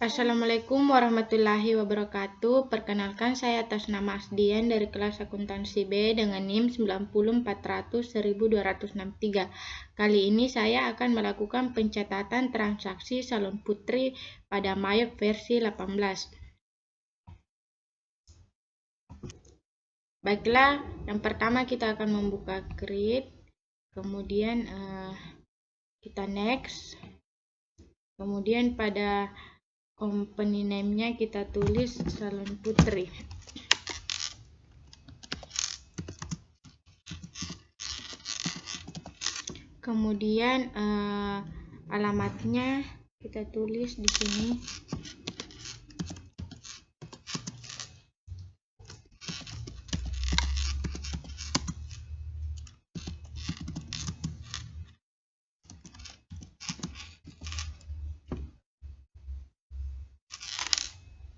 Assalamualaikum warahmatullahi wabarakatuh. Perkenalkan, saya atas nama Asdian dari kelas akuntansi B dengan NIM 90400-1263. Kali ini saya akan melakukan pencatatan transaksi salon putri pada Mayok versi 18. Baiklah, yang pertama kita akan membuka create, kemudian kita next, kemudian pada company name-nya kita tulis salon putri. Kemudian alamatnya kita tulis di sini.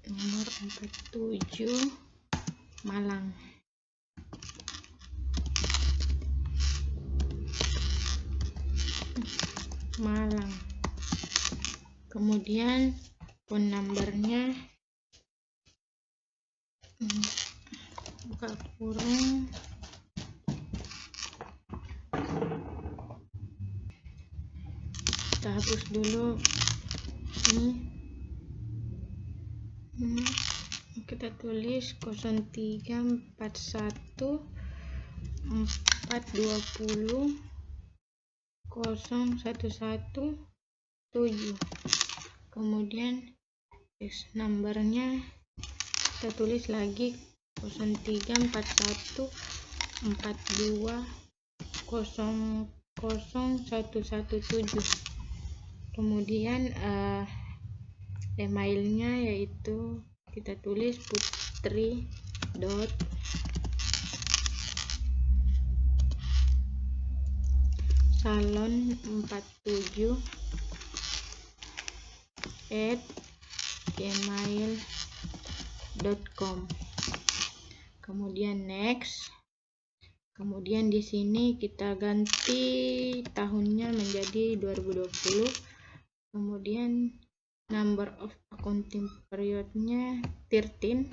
Nomor 47 Malang. Kemudian phone number-nya buka kurung kita hapus dulu ini. Kita tulis 0341 420 0117. Kemudian numbernya kita tulis lagi 0341 42 00117. Kemudian emailnya yaitu kita tulis putri.salon47@gmail.com. Kemudian next. Kemudian di sini kita ganti tahunnya menjadi 2020. Kemudian number of accounting periodnya 13.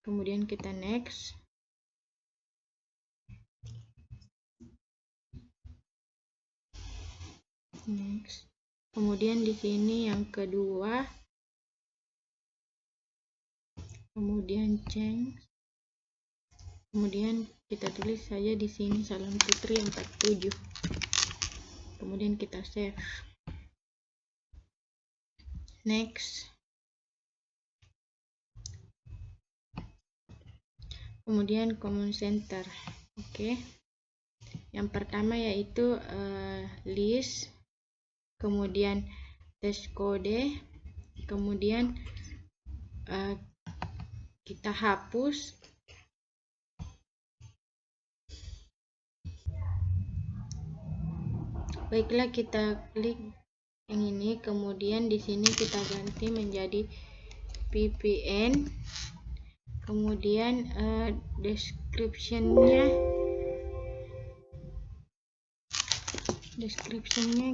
Kemudian kita next. Kemudian di sini yang kedua. Kemudian change. Kemudian kita tulis saja di sini salon putri 47. Kemudian kita save. Next. Kemudian common center. Oke. Yang pertama yaitu list, kemudian test kode, kemudian kita hapus. Baiklah, kita klik yang ini, kemudian di sini kita ganti menjadi VPN. Kemudian description-nya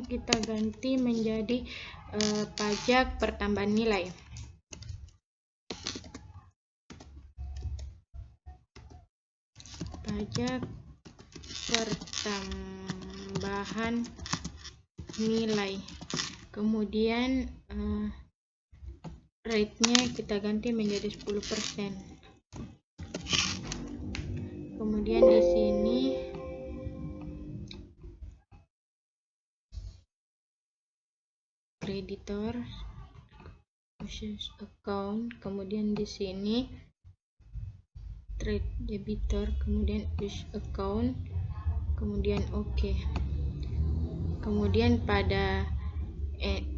kita ganti menjadi pajak pertambahan nilai. Pajak pertambahan nilai. Kemudian rate-nya kita ganti menjadi 10%. Kemudian di sini creditor account, kemudian di sini trade debitor, kemudian use account, kemudian oke. Kemudian pada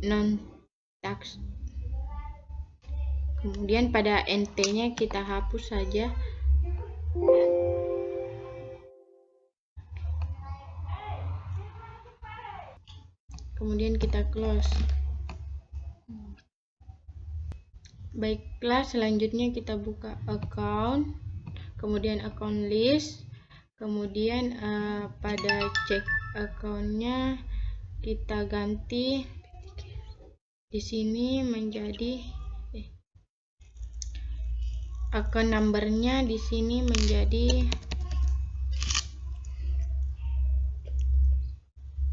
non tax, kemudian pada NT-nya kita hapus saja. Kemudian kita close. Baiklah, selanjutnya kita buka account, kemudian account list, kemudian pada check account-nya kita ganti di sini menjadi account numbernya di sini menjadi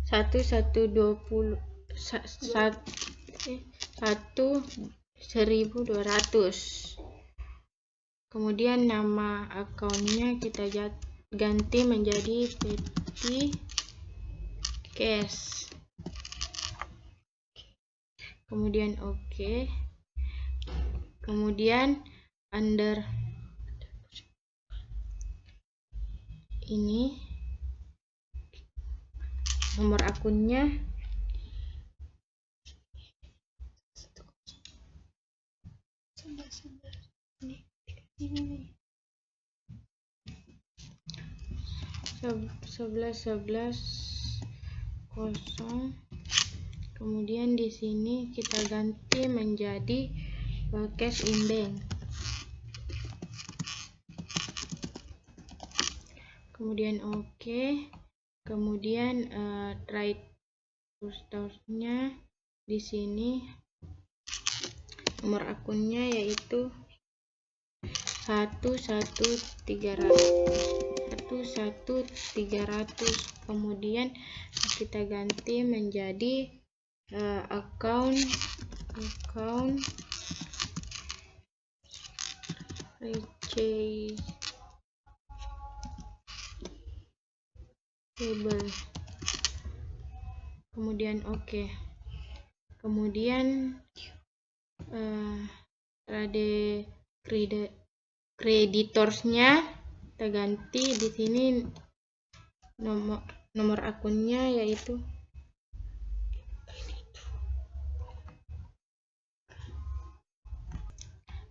1200. Kemudian nama akunnya kita ganti menjadi Petty Cash. Kemudian oke. Kemudian under ini nomor akunnya ini 1110. Kemudian di sini kita ganti menjadi cash in bank. Kemudian oke. Kemudian trade source-nya di sini nomor akunnya yaitu 11300. Kemudian kita ganti menjadi account receivable. Kemudian oke. Kemudian kreditorsnya kita ganti di sini nomor akunnya yaitu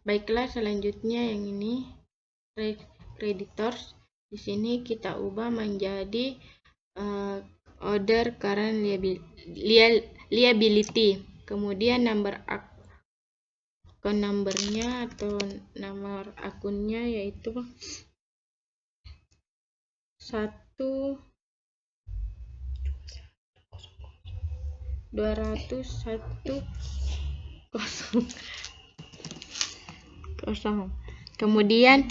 baiklah. Selanjutnya yang ini creditors, di sini kita ubah menjadi order current liability. Kemudian account numbernya atau nomor akunnya yaitu 12010. Kemudian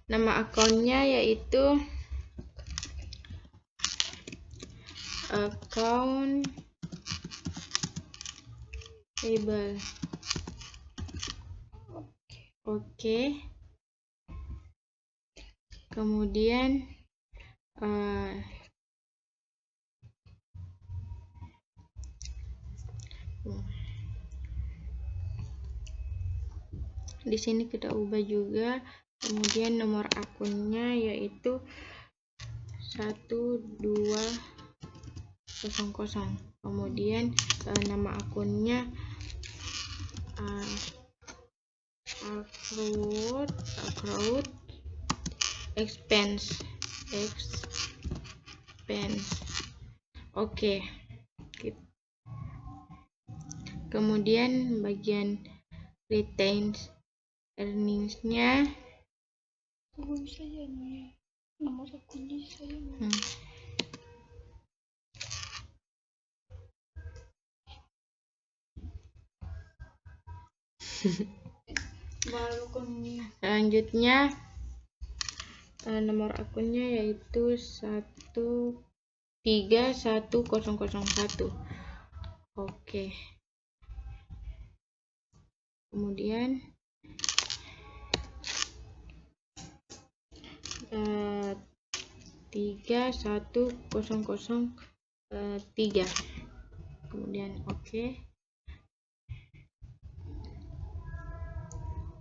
nama akunnya yaitu account payable. Oke. Kemudian di sini kita ubah juga. Kemudian nomor akunnya yaitu 1200. Kemudian nama akunnya accrued expense. Oke. Kemudian bagian retained earnings-nya nomor akunnya saya selanjutnya nomor akunnya yaitu 131001. Oke. Kemudian 31003. Kemudian oke.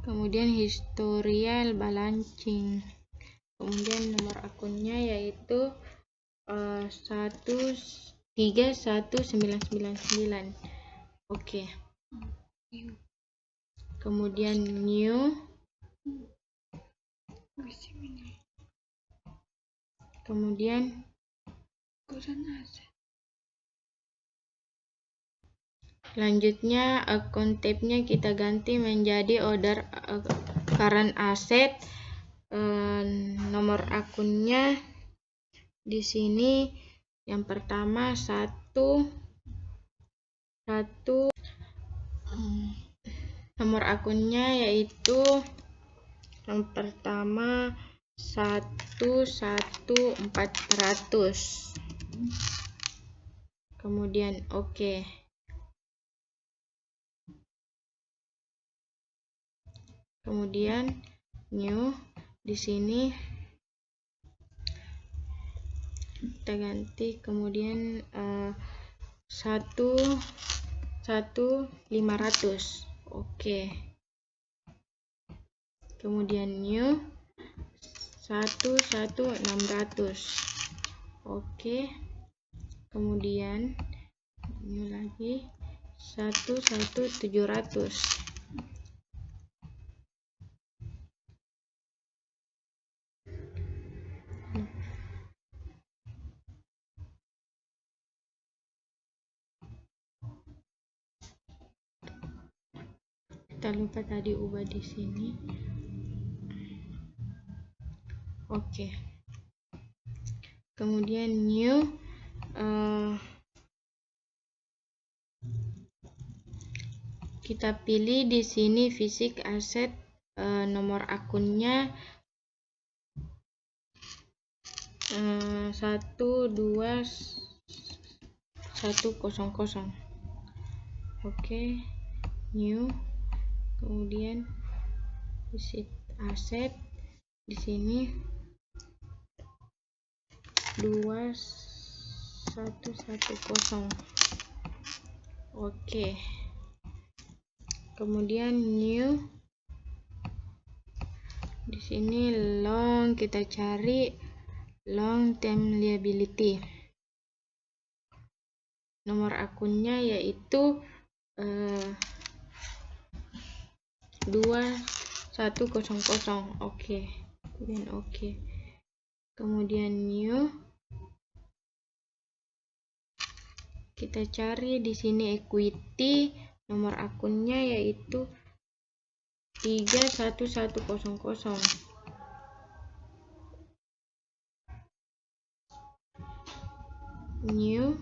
Kemudian historial balancing. Kemudian nomor akunnya yaitu 131999. Oke. Kemudian new. Kemudian selanjutnya account tab-nya kita ganti menjadi order current asset. Nomor akunnya di sini yang pertama Nomor akunnya yaitu yang pertama 11400. Kemudian oke. Kemudian new, di sini kita ganti, kemudian 11500. Oke. Kemudian new 11600. Oke. Kemudian new lagi 11700. Kita lupa tadi ubah di sini. Oke. Kemudian new kita pilih di sini fisik aset, nomor akunnya 12100. Oke, new. Kemudian fisik aset di sini 2110. Oke. Kemudian new, di sini long, kita cari long term liability. Nomor akunnya yaitu 2100. Oke. Kemudian oke. Kemudian new, kita cari di sini equity, nomor akunnya yaitu 31100. New,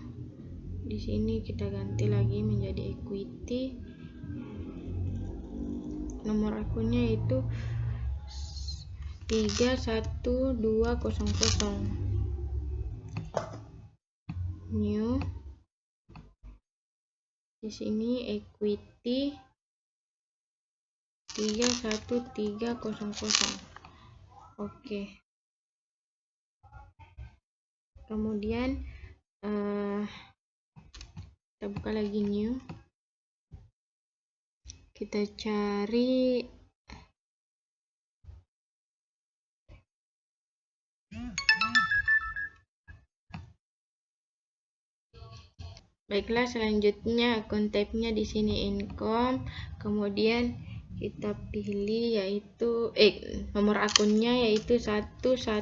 di sini kita ganti lagi menjadi equity, nomor akunnya itu 31200. New, di sini equity 31300. Oke. Kemudian kita buka lagi new, kita cari baiklah, selanjutnya akun tabnya di sini income, kemudian kita pilih yaitu nomor akunnya yaitu 41100.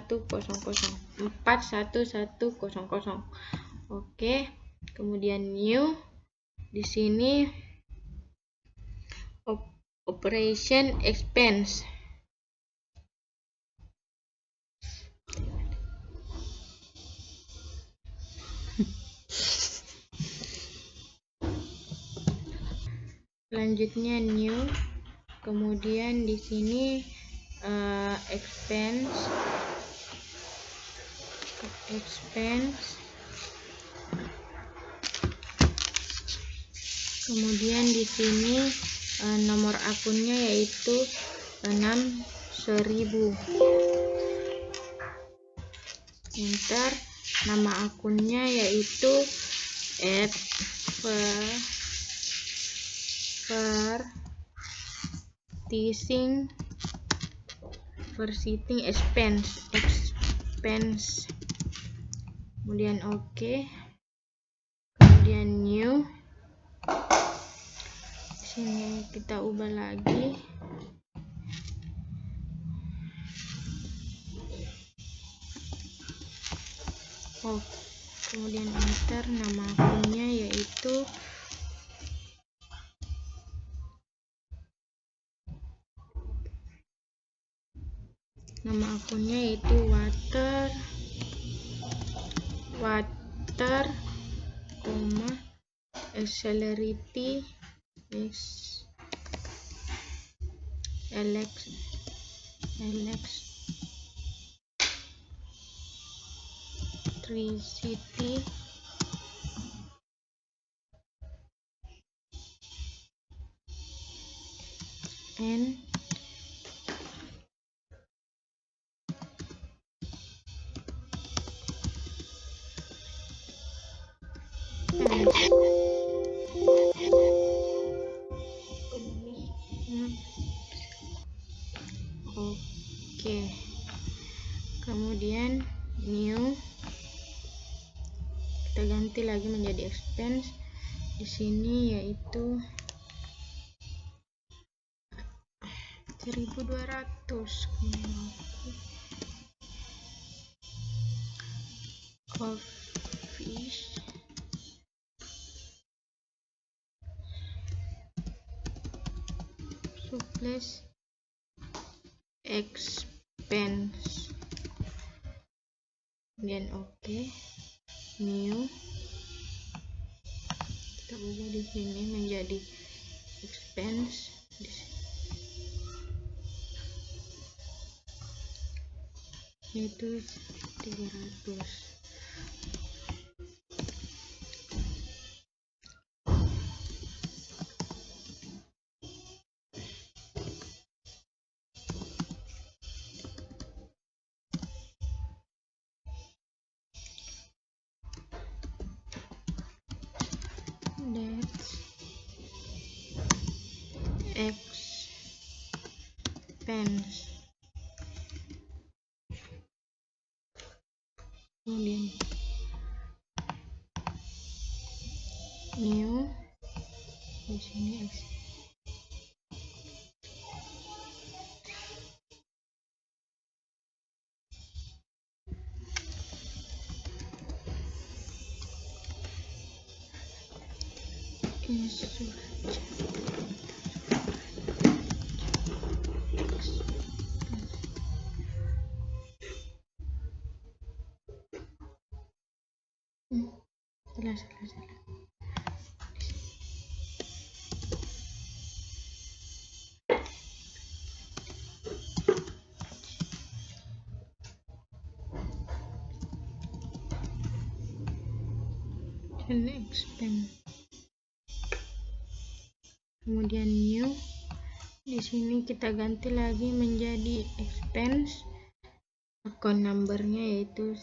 Oke. Kemudian new, di sini operation expense. Selanjutnya new, kemudian di sini expense, kemudian di sini nomor akunnya yaitu 6000. Enter. Nama akunnya yaitu advertising expense. Kemudian oke. Kemudian new. Sini kita ubah lagi. Kemudian enter. Nama akunnya yaitu water, accelerate electricity and Oke. Kemudian new kita ganti lagi menjadi expense di sini, yaitu 1.200. Office supplies expense, kemudian oke, new kita ubah di sini menjadi expense di sini, yaitu 300. That's expense. Kemudian new di sini salah. And expense. Kemudian new di sini kita ganti lagi menjadi expense, account numbernya yaitu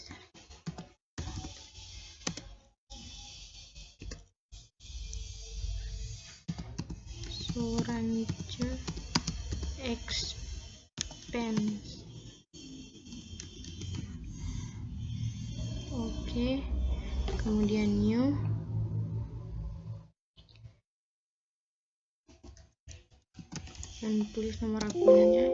Soranca expense. Oke. Kemudian new dan tulis nomor akunnya.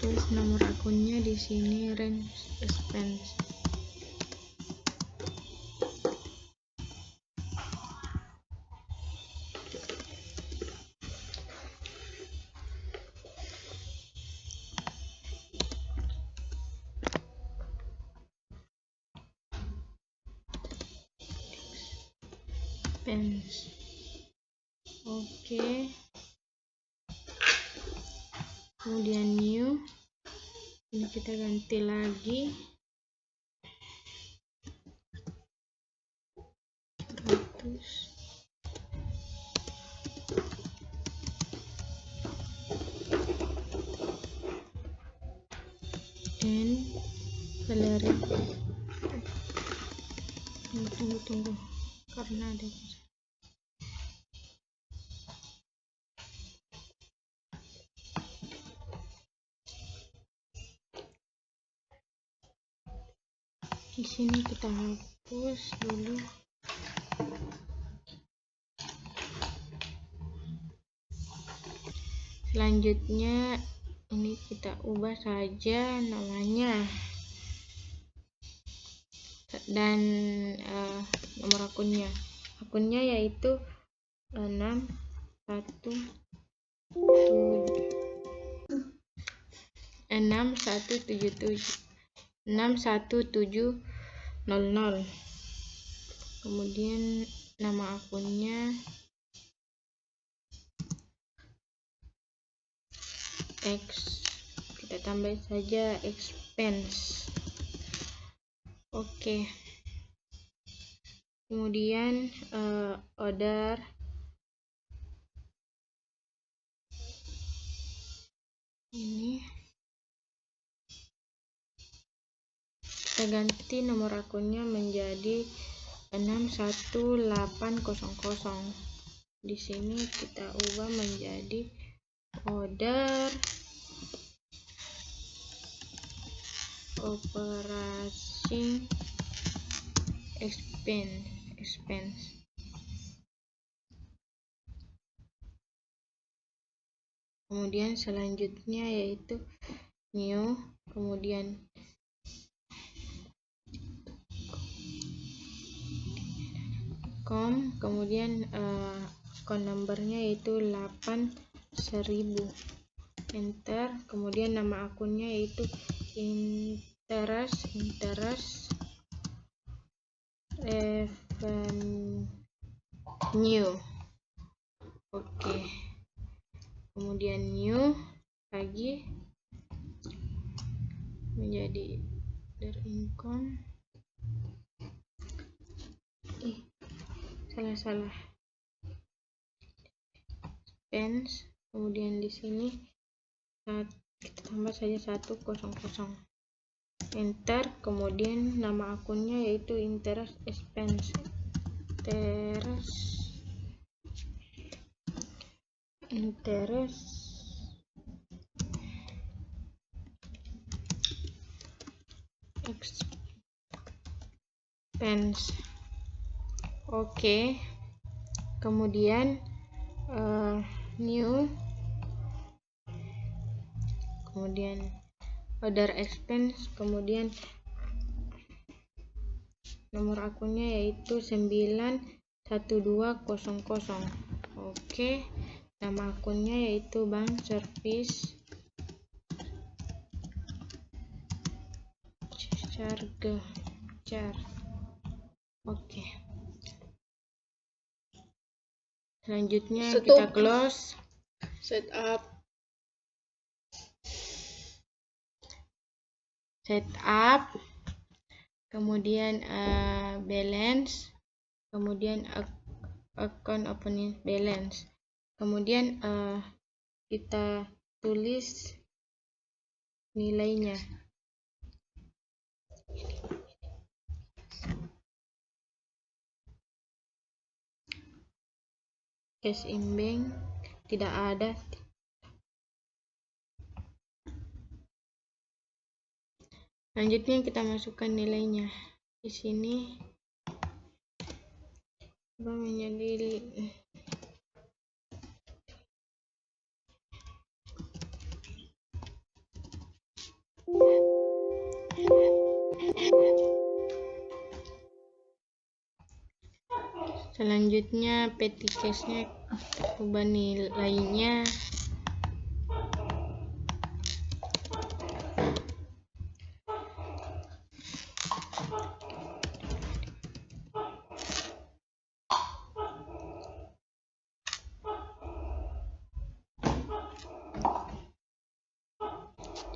Tulis nomor akunnya di sini, range expense. Oke. Kemudian new ini kita ganti lagi 100. And salary. Tunggu karena ada di sini, kita hapus dulu. Selanjutnya ini kita ubah saja namanya dan nomor akunnya yaitu 61 61700. Kemudian nama akunnya kita tambah saja expense. Oke. Kemudian order ini kita ganti nomor akunnya menjadi 61800. Di sini kita ubah menjadi order operating expense. Kemudian selanjutnya yaitu new, kemudian kemudian account numbernya yaitu 8000, enter. Kemudian nama akunnya yaitu interest revenue. Oke. Kemudian new lagi menjadi other income. Salah expense. Kemudian di sini kita tambah saja 100, enter. Kemudian nama akunnya yaitu interest expense, interest expense. Oke. Kemudian new, kemudian order expense, kemudian nomor akunnya yaitu 91200. Oke. Nama akunnya yaitu bank service charge. Oke. Selanjutnya kita close. Setup. Kemudian balance, kemudian account opening balance. Kemudian kita tulis nilainya. Cash in bank tidak ada. Selanjutnya kita masukkan nilainya. Di sini menjadi selanjutnya petty cash-nya ubah nilainya.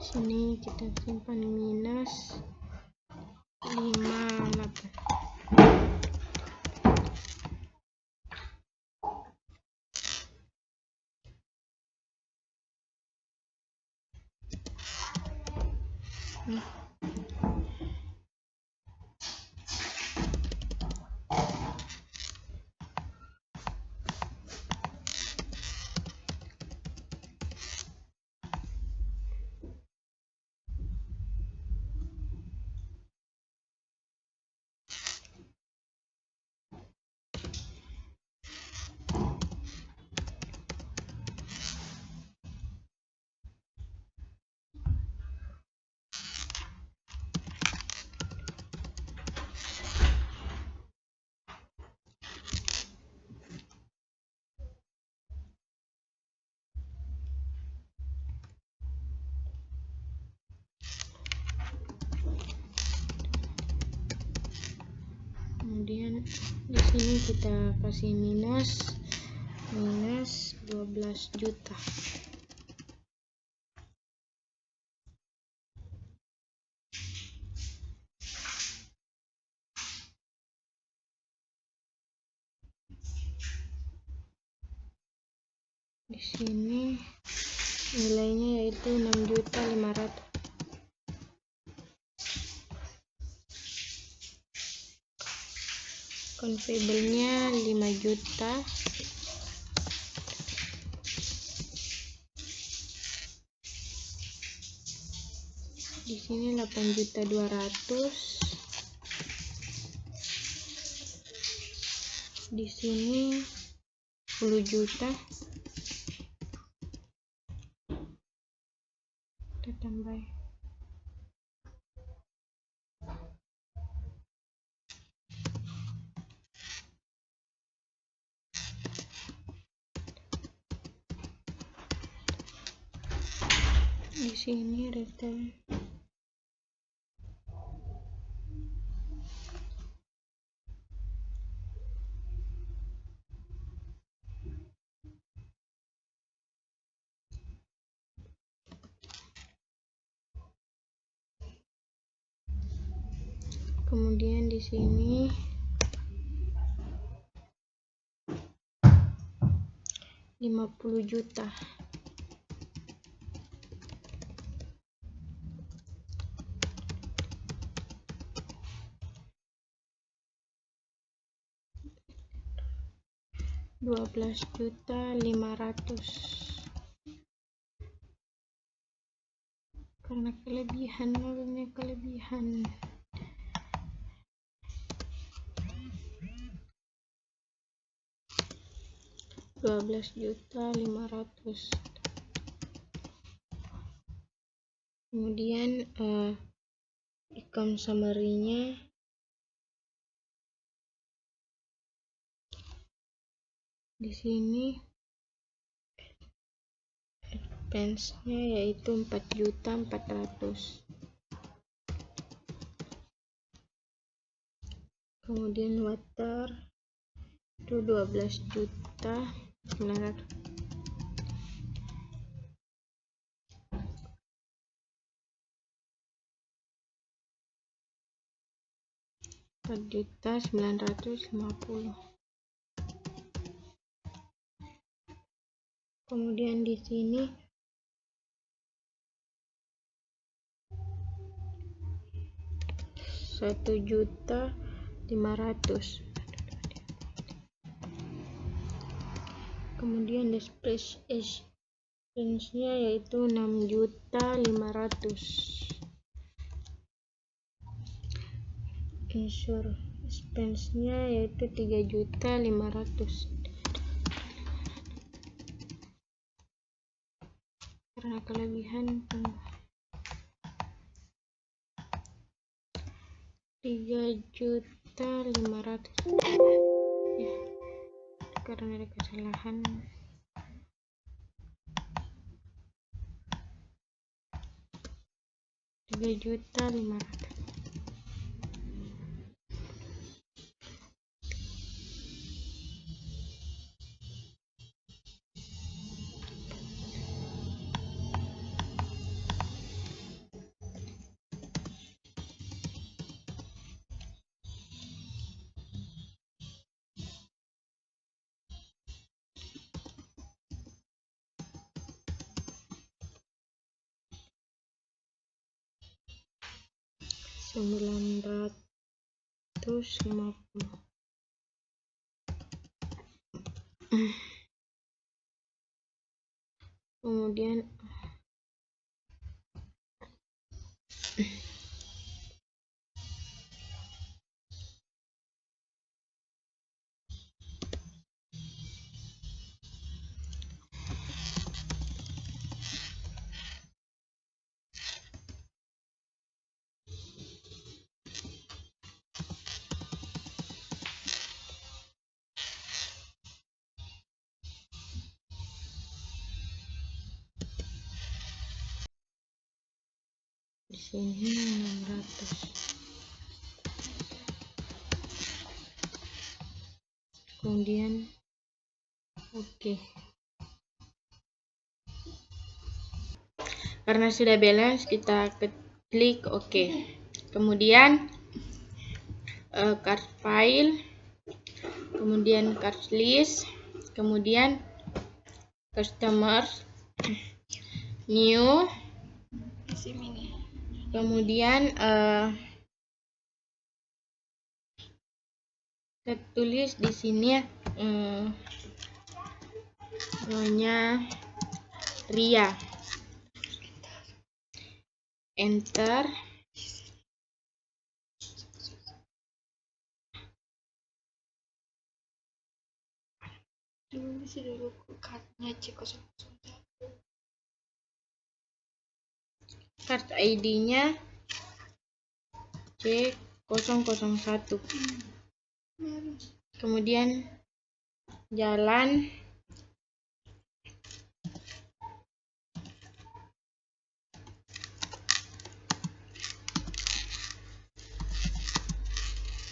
Sini kita simpan minus 58. Kemudian di sini kita kasih minus 12 juta. Di sini nilainya yaitu 6.500.000. Convertible-nya 5 juta. Di sini 8.200.000. Di sini 10 juta. Kita tambah. Di sini return. Kemudian di sini 50 juta. $12.500.000 karena kelebihan. 12.500.000. Kemudian income summary-nya di sini, expense-nya yaitu 4.400.000. Kemudian water itu 12.900.000. $4.950.000. Kemudian di sini $1.500.000. Kemudian expense-nya yaitu $6.500.000. Insure expense-nya yaitu $3.500.000. Karena kelebihan 3.500.000 ya, karena ada kesalahan. $3.500.000. Kemudian di sini 600. kemudian oke. Karena sudah balance, kita klik oke. Kemudian card file, kemudian card list, kemudian customer, new, kemudian kita tulis di sini ya, namanya Ria, enter. Tulis dulu kartunya C001. Card ID-nya C001. Kemudian jalan,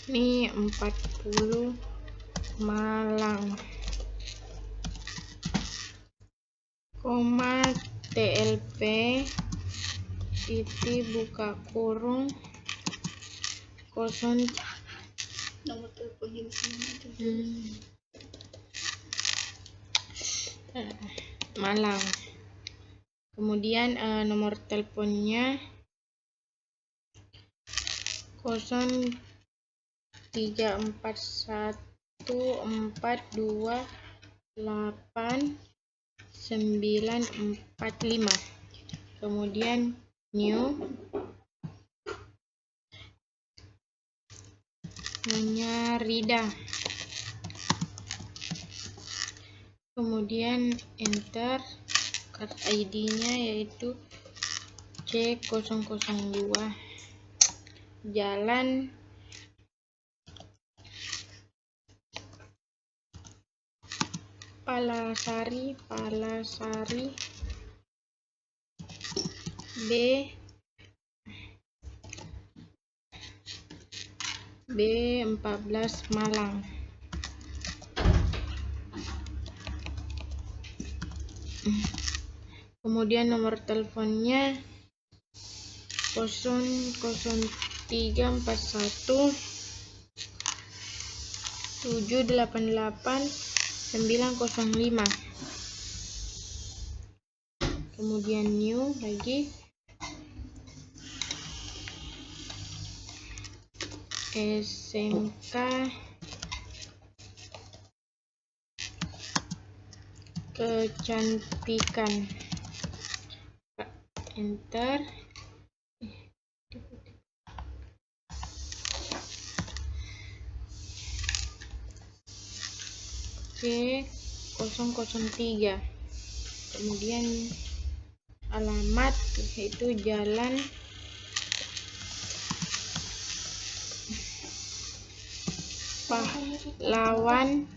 ini 40 Malang, koma TLP titik buka kurung 0 Nomor teleponnya di sini. Malang. Kemudian nomor teleponnya 0341428945. Kemudian new, namanya Rida. Kemudian enter, card ID-nya yaitu C002, jalan Palasari B14 Malang. Kemudian nomor teleponnya 00341 788 905. Kemudian new lagi, SMK kecantikan, enter. C003. Kemudian alamat yaitu Jalan Pahlawan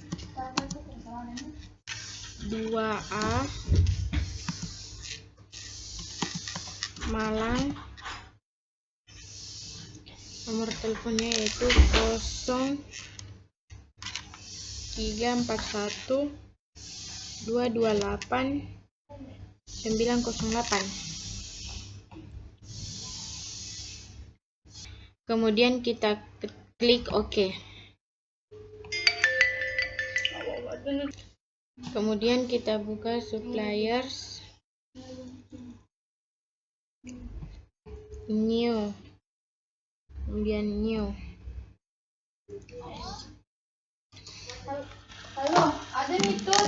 2A Malang. Nomor teleponnya yaitu 0341 228 908. Kemudian kita klik OK. Kemudian kita buka suppliers, new, kemudian new. Halo, ada nih tuh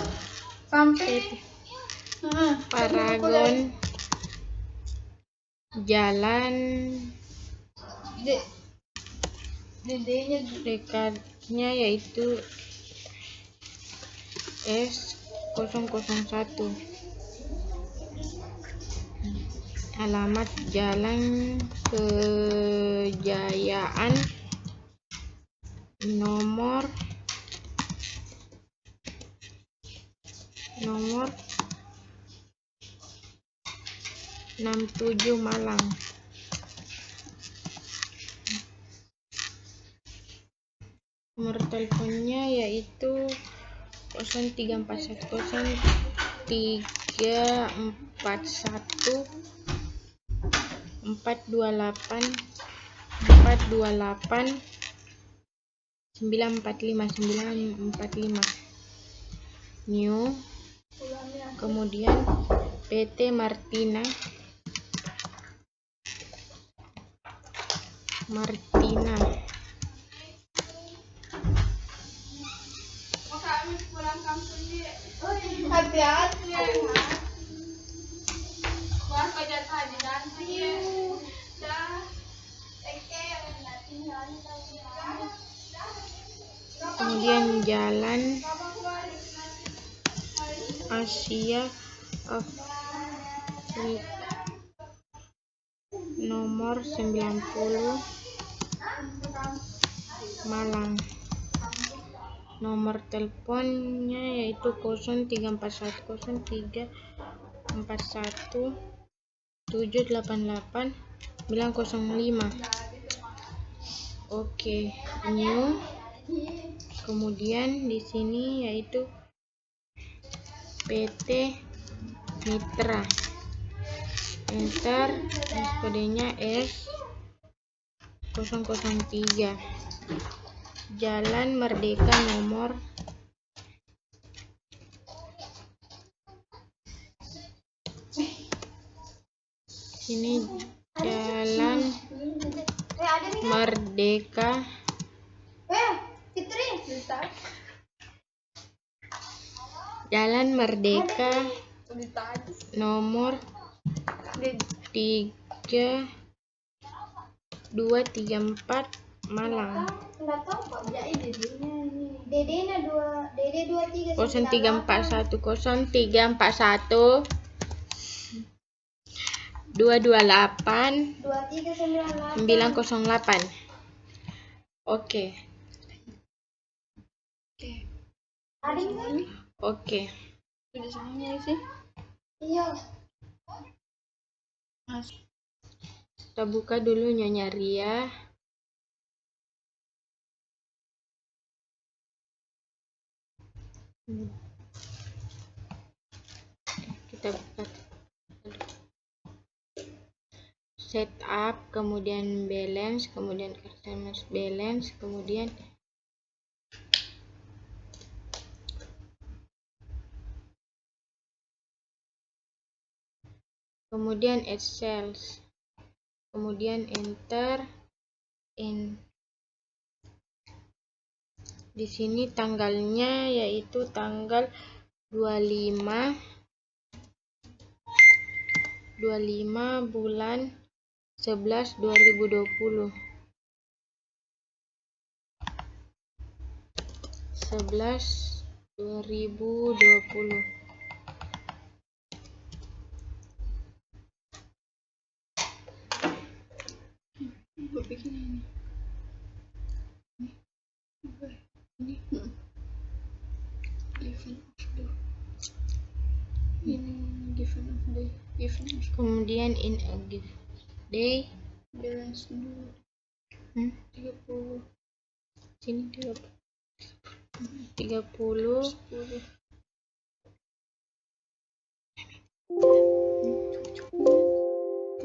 sampai Paragon, jalan dedenya dekatnya yaitu S001. Alamat Jalan Kejayaan, nomor 67 Malang. Nomor teleponnya yaitu 0341 341 428 945 New. Kemudian PT Martina Hati-hati. Kemudian Jalan Asia Afrika nomor 90 Malang. Nomor teleponnya yaitu 0341 341 788 905. Oke, New. Kemudian di sini yaitu PT Mitra. Enter, kodenya S003. Jalan Merdeka nomor ini Jalan Merdeka nomor 3234 Malang. 0341 228 908. Oke. Oke. Sudah semuanya sih? Iya. Kita buka dulu Nyonya Ria. Kita buka setup, kemudian balance, kemudian customer balance, kemudian add sales, kemudian enter. Di sini tanggalnya yaitu tanggal 25 bulan 11 2020. 11 2020. Gue bikin ini given of the kemudian in a given day balance dulu 30 sini 30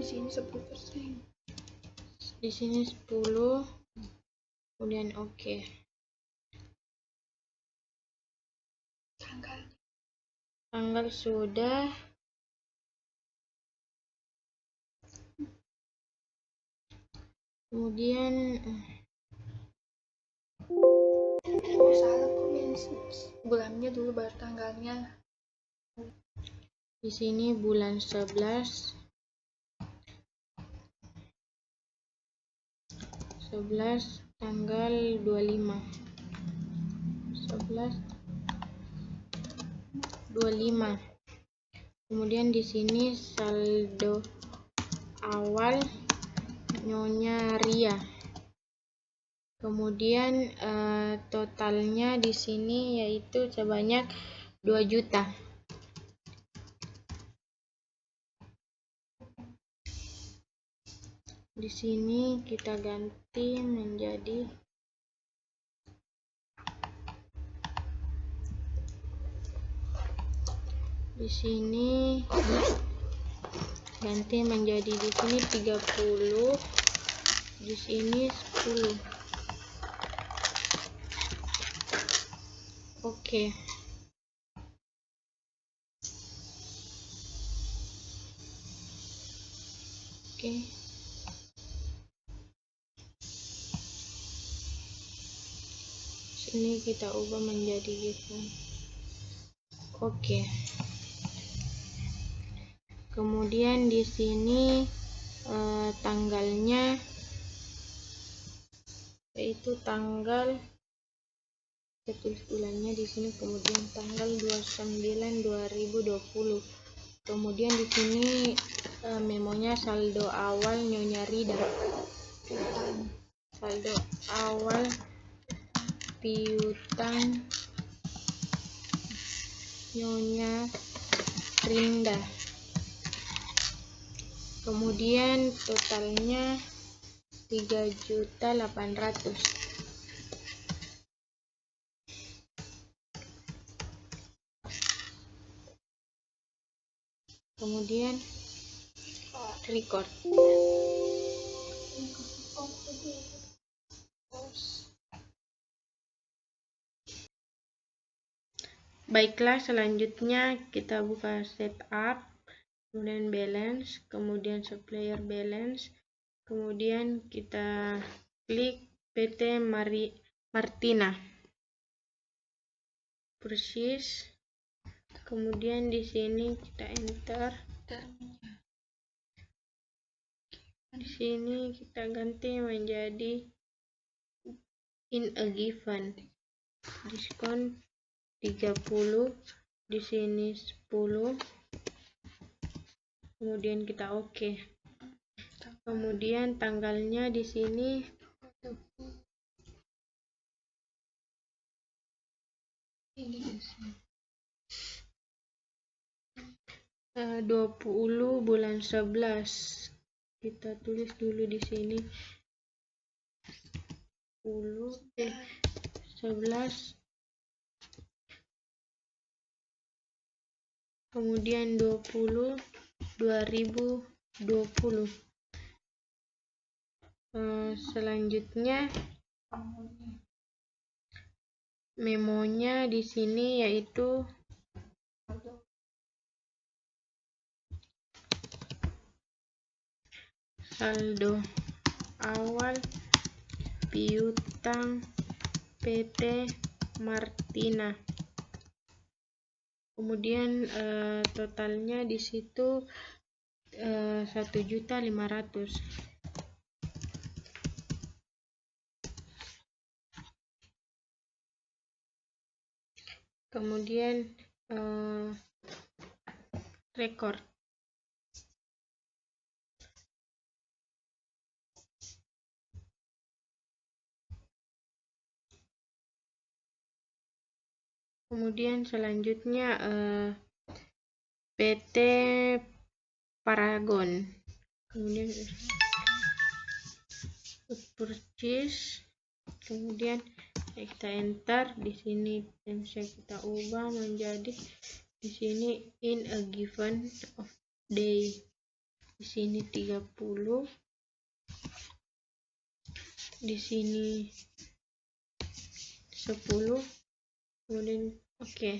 di sini 10%, di sini 10, kemudian oke. Tanggal sudah. Kemudian salah kok bulannya dulu baru tanggalnya. Di sini bulan 11 tanggal 25. 25. Kemudian di sini saldo awal Nyonya Ria. Kemudian totalnya di sini yaitu sebanyak 2 juta. Di sini kita ganti menjadi Di sini ganti menjadi di sini 30, di sini 10. Oke. Sini kita ubah menjadi given. Oke. Kemudian di sini tanggalnya yaitu tanggal, kita tulis bulannya di sini, kemudian tanggal 29/2020. Kemudian di sini memonya saldo awal Nyonya Rida. Saldo awal piutang Nyonya Rinda. Kemudian totalnya 3.800.000. Kemudian record. Baiklah, selanjutnya kita buka setup, kemudian balance, kemudian supplier balance, kemudian kita klik PT Martina, persis, kemudian di sini kita enter, di sini kita ganti menjadi in a given, diskon 30, di sini 10, kemudian kita oke. Kemudian tanggalnya di sini 20 bulan 11. Kita tulis dulu di sini 11, kemudian 20 2020. Selanjutnya memonya di sini yaitu saldo awal piutang PT Martina. Kemudian totalnya di situ 1.500.000. Kemudian record. Kemudian selanjutnya PT Paragon. Kemudian purchase. Kemudian kita enter, di sini bisa kita ubah menjadi di sini in a given of day, di sini 30, di sini 10, kemudian oke.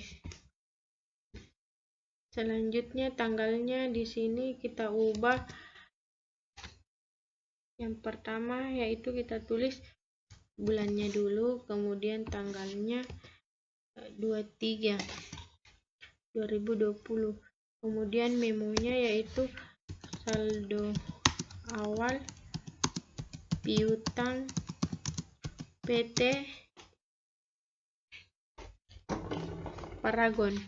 Selanjutnya tanggalnya di sini kita ubah, yang pertama yaitu kita tulis bulannya dulu, kemudian tanggalnya 23 2020. Kemudian memonya yaitu saldo awal piutang PT Paragon.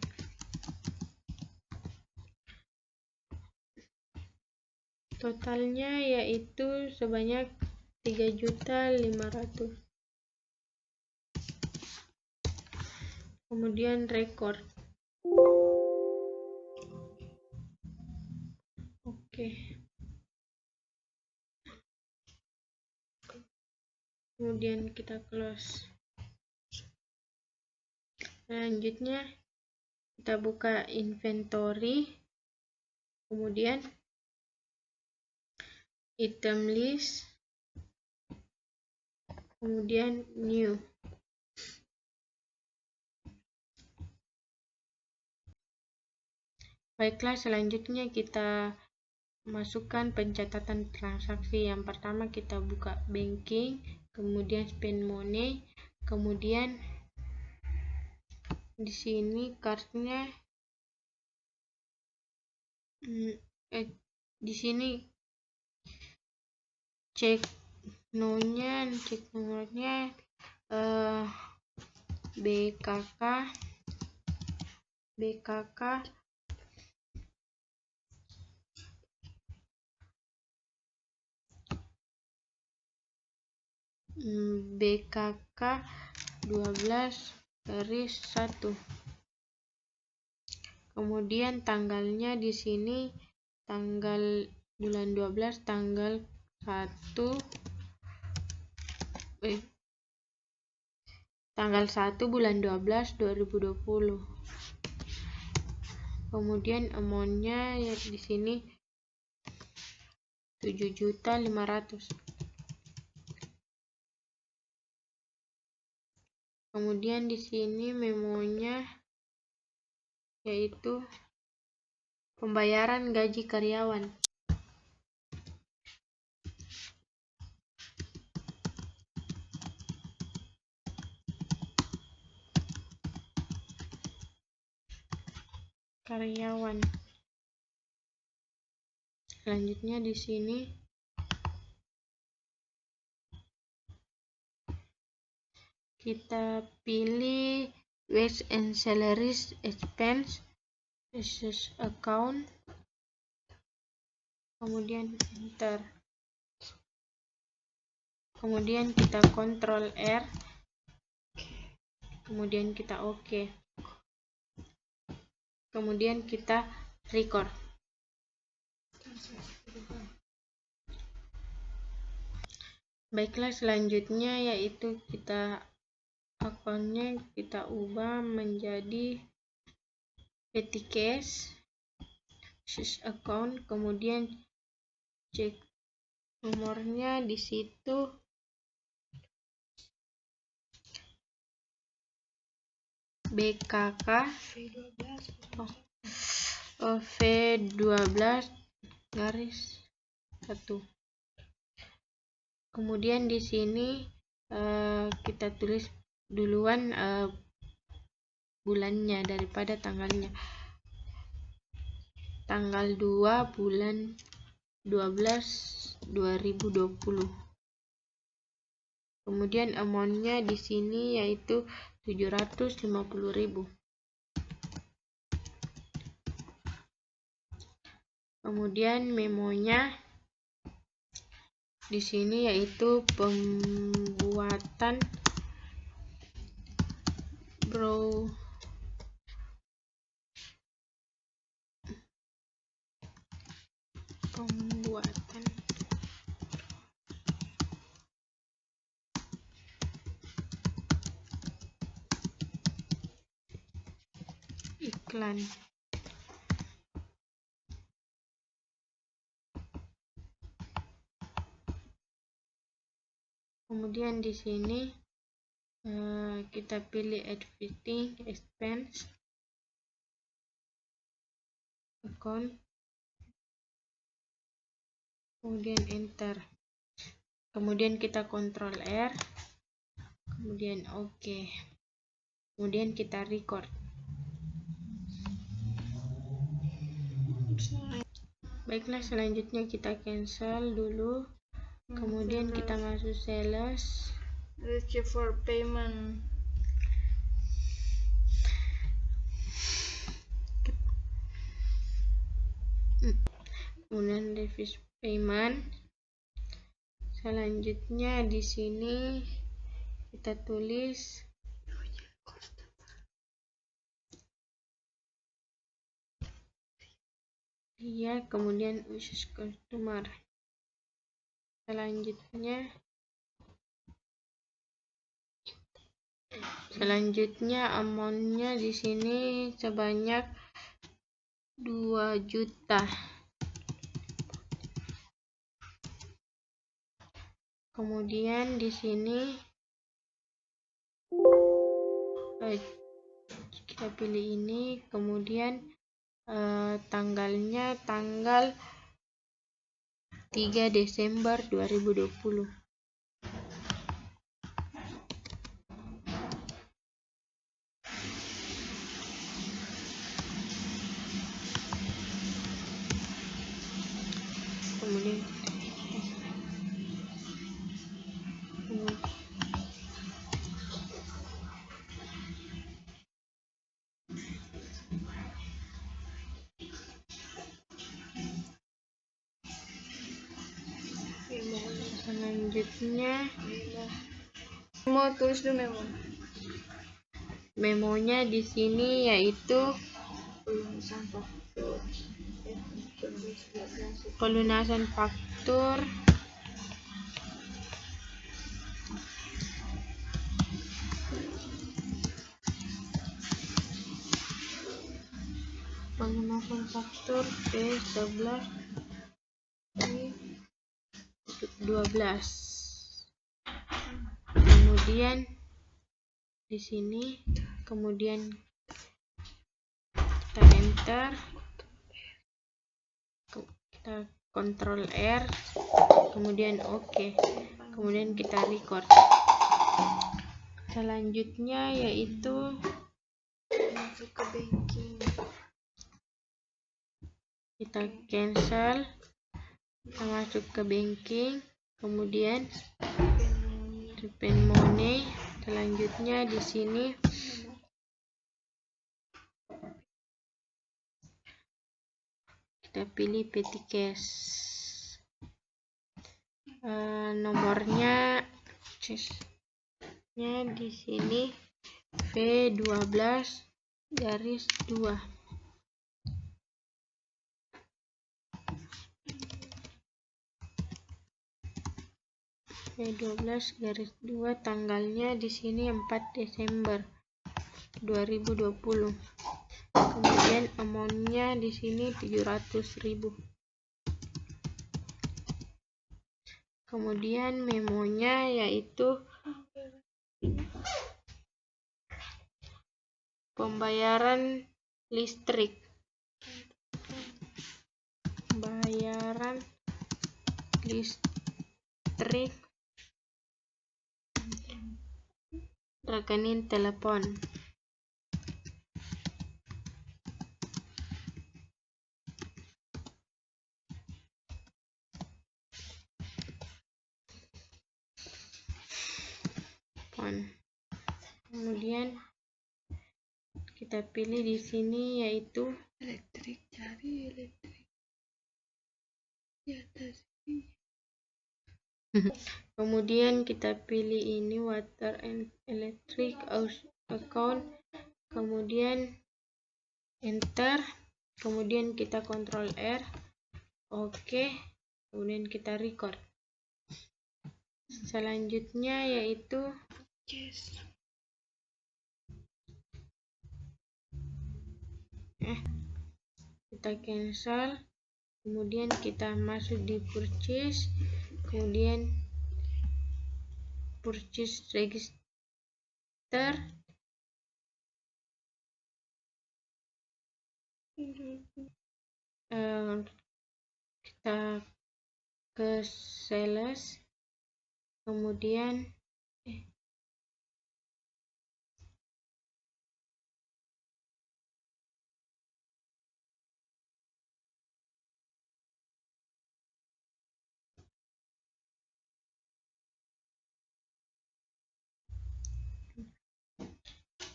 Totalnya yaitu sebanyak 3.500.000. Kemudian record. Oke. Kemudian kita close. Selanjutnya kita buka inventory, kemudian item list, kemudian new. Baiklah, selanjutnya kita masukkan pencatatan transaksi. Yang pertama kita buka banking, kemudian spend money, kemudian di sini cardnya, di sini cek nomornya BKK BKK 12/1. Kemudian tanggalnya di sini tanggal bulan 12 tanggal 1 bulan 12 2020. Kemudian amount-nya ya di sini 7.500.000. Kemudian di sini memonya yaitu pembayaran gaji karyawan. Selanjutnya di sini kita pilih wage and salaries expense account, kemudian enter. Kemudian kita Ctrl R, kemudian kita OK. Kemudian kita record. Baiklah, selanjutnya yaitu kita akunnya kita ubah menjadi petty cash account, kemudian cek nomornya di situ BKK V12/1. Kemudian di sini kita tulis duluan bulannya daripada tanggalnya. Tanggal 2 bulan 12 2020. Kemudian amount-nya di sini yaitu 750.000. Kemudian memonya di sini yaitu pembuatan iklan. Kemudian di sini kita pilih advertising expense account, kemudian enter. Kemudian kita Ctrl R, kemudian OK. Kemudian kita record. Baiklah, selanjutnya kita cancel dulu. Kemudian kita masuk sales, receive for payment. Kemudian receive payment. Selanjutnya di sini kita tulis dia, kemudian uses customer. Selanjutnya Selanjutnya amountnya di sini sebanyak 2 juta. Kemudian di sini kita pilih ini, kemudian tanggalnya tanggal 3 Desember 2020. Kemudian selanjutnya Mau tulis dulu memo. Memonya di sini yaitu pelunasan faktur, P11 12. Kemudian di sini, kemudian kita enter, kita Ctrl R, kemudian OK, kemudian kita record. Selanjutnya yaitu Masuk ke banking. kita cancel, kita masuk ke banking, kemudian spend money. Selanjutnya di sini kita pilih petty cash. Nomornya di sini V12-2. V12-2, tanggalnya di sini 4 Desember 2020. Kemudian amountnya di sini 700.000. Kemudian memonya yaitu pembayaran listrik. Rekening telepon. Kemudian kita pilih di sini yaitu Elektrik, cari elektrik di atas ini. Kemudian kita pilih ini water and electric account, kemudian enter, kemudian kita Ctrl R, OK, kemudian kita record. Selanjutnya yaitu kita cancel, kemudian kita masuk di purchase, kemudian purchase register, kita ke sales, kemudian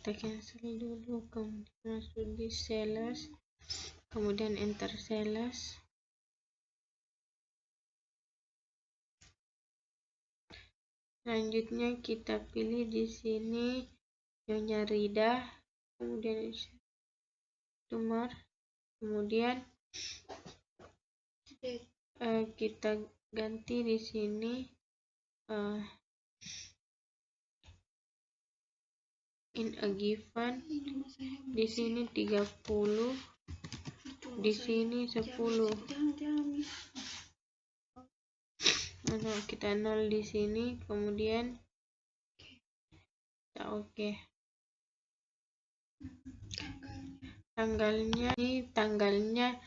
kita cancel dulu, kemudian masuk di sales, kemudian enter sales. Selanjutnya kita pilih di sini Nyonya Rida, kemudian customer, kemudian kita ganti di sini in a given, di sini 30, di sini 10. Nah, kita 0 di sini, kemudian kita oke. Tanggalnya ini tanggalnya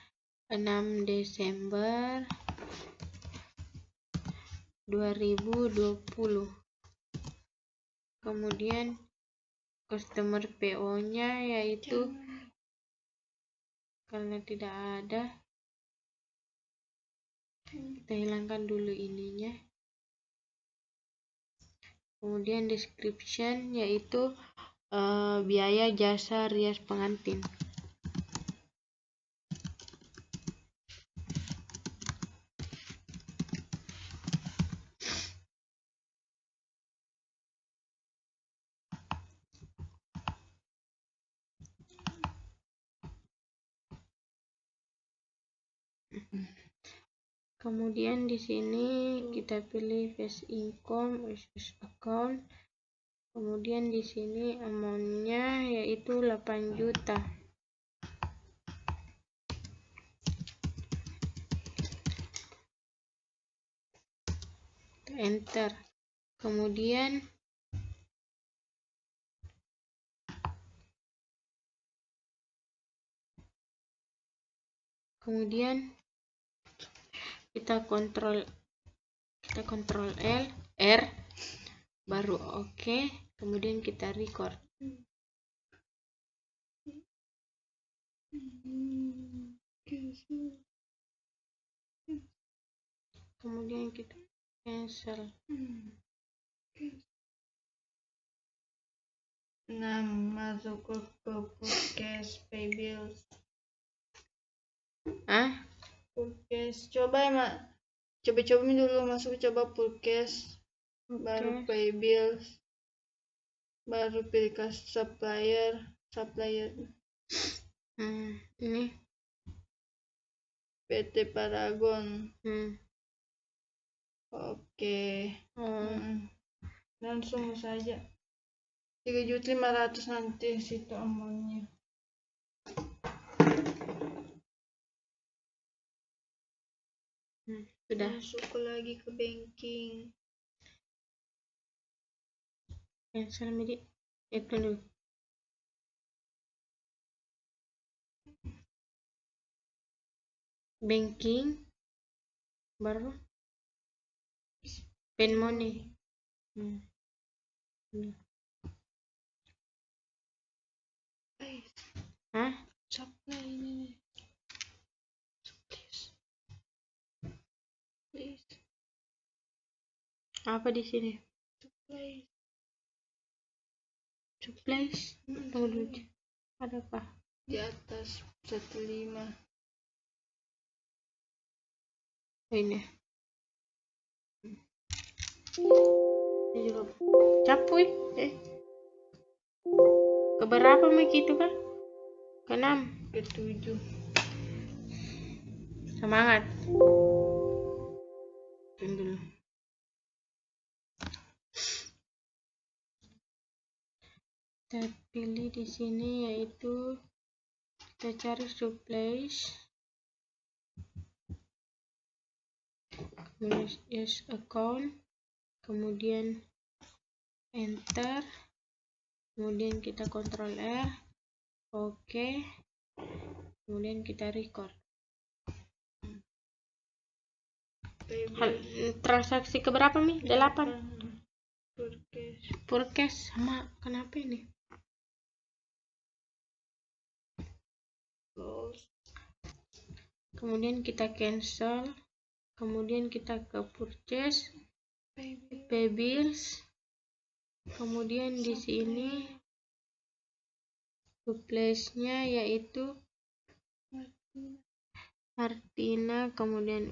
6 Desember 2020. Kemudian customer PO-nya yaitu karena tidak ada, kita hilangkan dulu ininya. Kemudian description yaitu biaya jasa rias pengantin. Kemudian di sini kita pilih face income, versus account. Kemudian di sini amount-nya yaitu 8 juta. Enter. Kemudian kita kontrol R baru oke. Kemudian kita record. Kemudian kita cancel. Nah, masuk ke forecast pay bills. Forecast. Coba ya, Mak. Coba dulu masuk, coba forecast. Baru pay bills. Baru pilih ke supplier. Ini PT Paragon. Oke. Langsung saja. 3.500.000 nanti situ amountnya. Sudah. Masuk lagi ke banking. Cancel media. Itu dulu. Banking baru spend money. Supply ini. Please. Apa di sini? Supplies. Tunggu dulu. Ada apa? Di atas 15. Ini. Ini juga capuy. Keberapa begitu kan? Ke-6. Ke-7. Semangat. Tunggu dulu. Kita pilih di sini yaitu kita cari supplies. Kemudian yes account. Kemudian enter. Kemudian kita kontrol R. Oke. Kemudian kita record. Transaksi keberapa Mi? 8. Forecast sama kenapa ini? Kemudian kita cancel. Kemudian kita ke purchase, pay bills. Kemudian di sini supplies-nya yaitu Martina, kemudian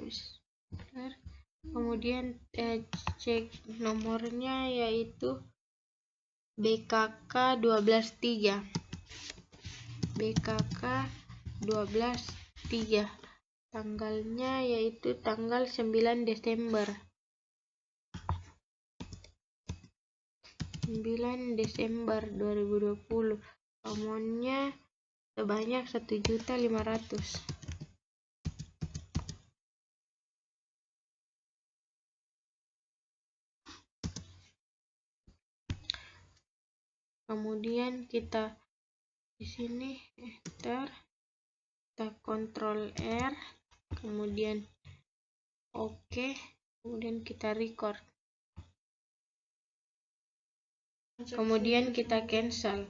cek nomornya yaitu BKK 123. BKK 123. Tanggalnya yaitu tanggal 9 Desember. 9 Desember 2020, amonnya sebanyak 1.500.000. Kemudian kita di sini enter, kita Ctrl R, kemudian oke, kemudian kita record, kemudian kita cancel.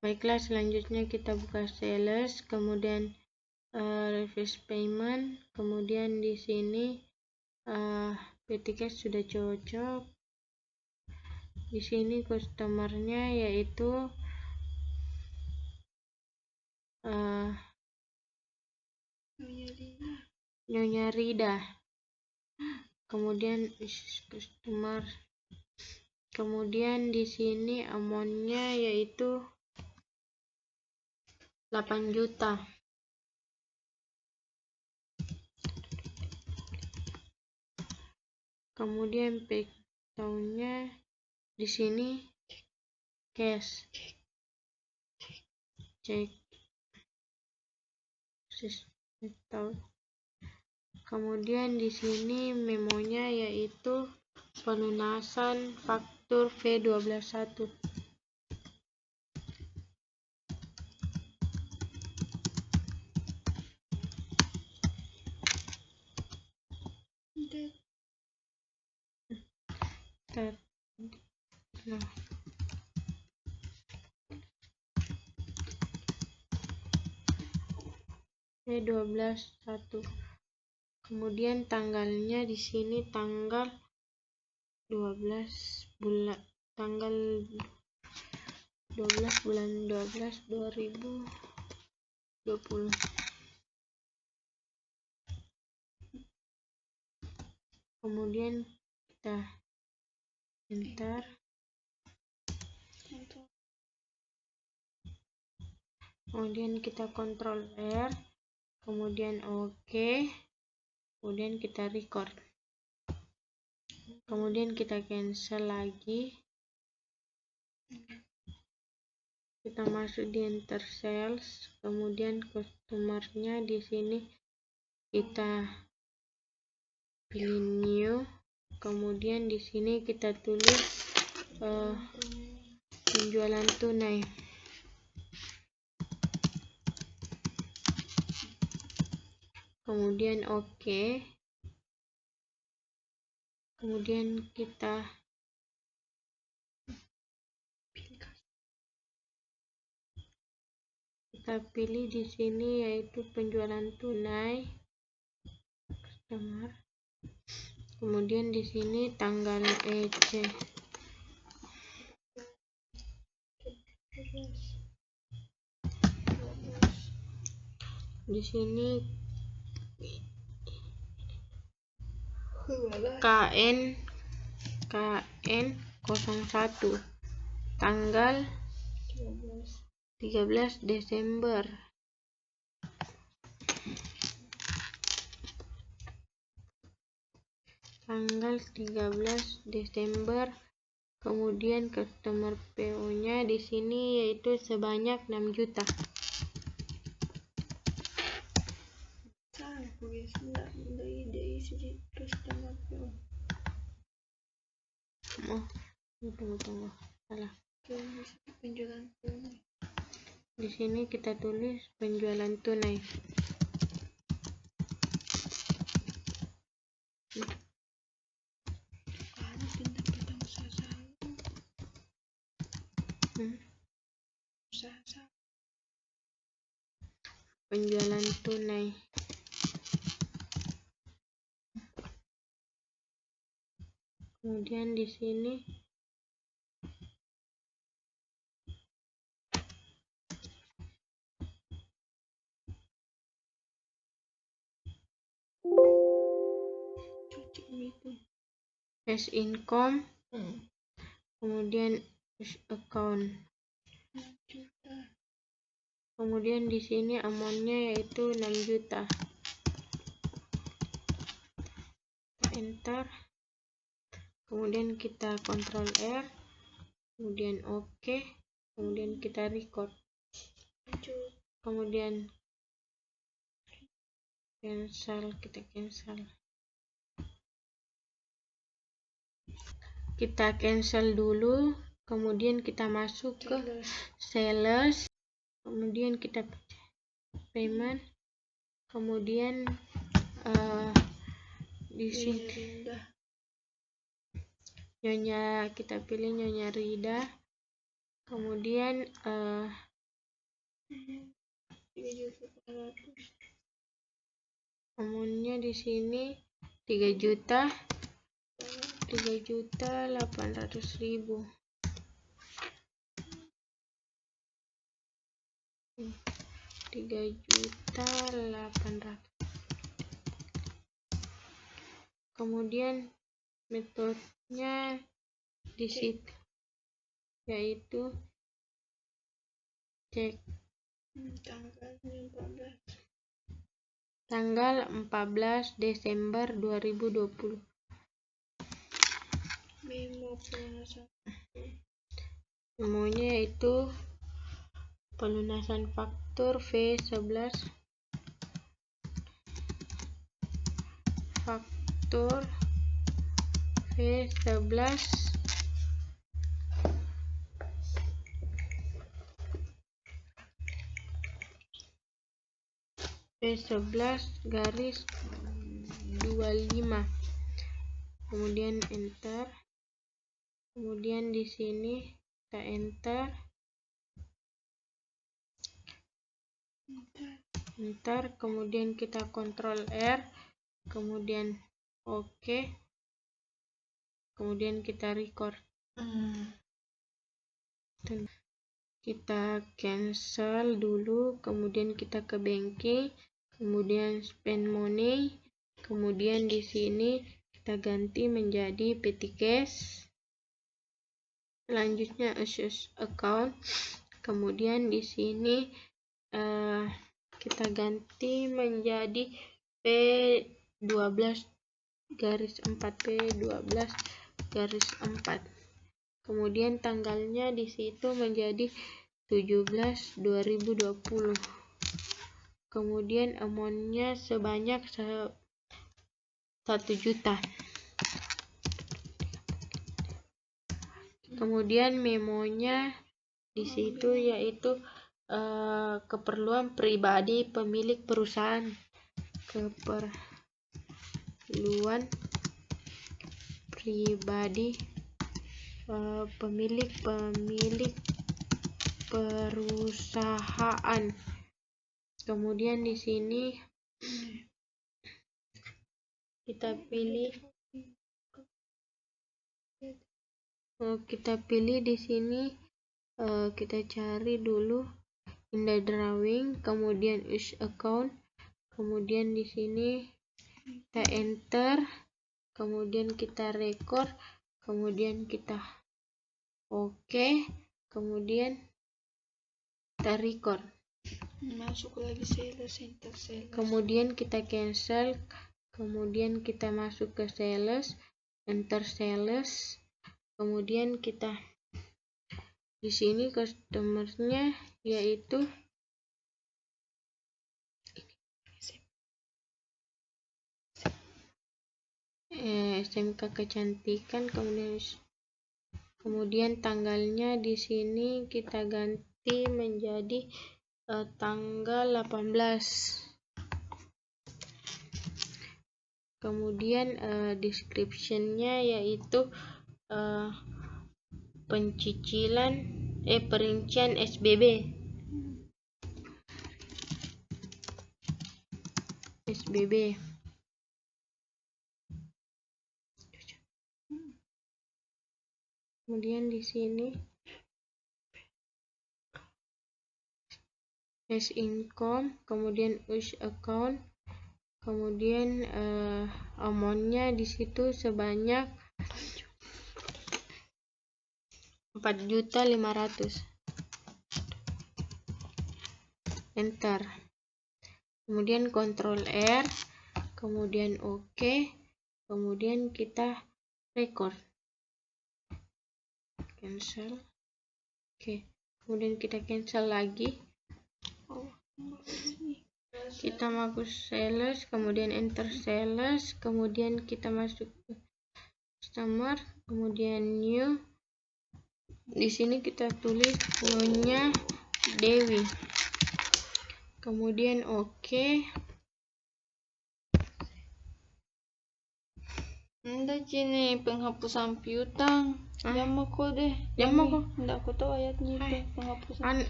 Baiklah, selanjutnya kita buka sales, kemudian reverse payment, kemudian di sini PTK sudah cocok. Di sini customernya yaitu Nyonya Rida. Kemudian customer. Kemudian di sini amonnya yaitu 8 juta. Kemudian breakdownnya di sini cash, cek, kemudian di sini memonya yaitu pelunasan faktur V121. V121. Kemudian tanggalnya di sini tanggal 12 bulan 12 2020. Kemudian kita enter, kemudian kita Ctrl R, kemudian oke, kemudian kita record, kemudian kita cancel lagi, kita masuk di enter sales, kemudian customernya di sini kita pilih new, kemudian di sini kita tulis penjualan tunai. Kemudian oke, kemudian kita pilih di sini yaitu penjualan tunai customer, kemudian di sini tanggal EC, di sini KN 01, tanggal 13 Desember. Tanggal 13 Desember. Kemudian customer PO-nya di sini yaitu sebanyak 6 juta. Tunggu. Salah. Penjualan tunai. Di sini kita tulis penjualan tunai. Penjualan tunai. Kemudian di sini cash income, kemudian cash account. Kemudian di sini amonnya yaitu 6 juta. Enter. kemudian kita Ctrl R, kemudian oke, kemudian kita record, kemudian cancel, kita cancel dulu, kemudian kita masuk ke sales, kemudian kita payment, kemudian di sini kita pilih Nyonya Rida, kemudian amunnya di sini 3.800.000. 3.800.000. Kemudian metodenya di situ yaitu cek tanggal 14 Desember 2020. Memonya yaitu pelunasan faktur V11, faktur V11 garis 25, kemudian enter, kemudian di sini kita enter, kemudian kita Ctrl R, kemudian oke, kemudian kita record. Kita cancel dulu, kemudian kita ke banking, kemudian spend money, kemudian di sini kita ganti menjadi petty cash, selanjutnya account, kemudian di sini kita ganti menjadi P12 garis 4, P12 garis 4, kemudian tanggalnya di situ menjadi 17/2020, kemudian amountnya sebanyak 1 juta, kemudian memonya di situ yaitu keperluan pribadi pemilik perusahaan, keperluan pribadi pemilik perusahaan. Kemudian di sini kita pilih di sini, kita cari dulu in the drawing, kemudian use account, kemudian di sini kita enter, kemudian kita record, kemudian kita oke, kemudian kita record, masuk lagi sales, enter sales, kemudian kita cancel, kemudian kita masuk ke sales, enter sales, kemudian kita di sini customernya yaitu SMK Kecantikan, kemudian tanggalnya di sini kita ganti menjadi tanggal 18. Kemudian description-nya yaitu perincian SBB. Kemudian di sini as income, kemudian use account, kemudian amountnya di situ sebanyak 4.500.000. Enter, kemudian Ctrl R, kemudian oke, kemudian kita record. cancel. Oke, kemudian kita cancel lagi. Kita masuk sales, kemudian enter sales, kemudian kita masuk ke customer, kemudian new. Di sini kita tulis Nyonya Dewi, kemudian oke. Ndak ini penghapusan piutang. Jamah kok deh. Jamah kok. Ndak aku tahu ayatnya itu penghapusan.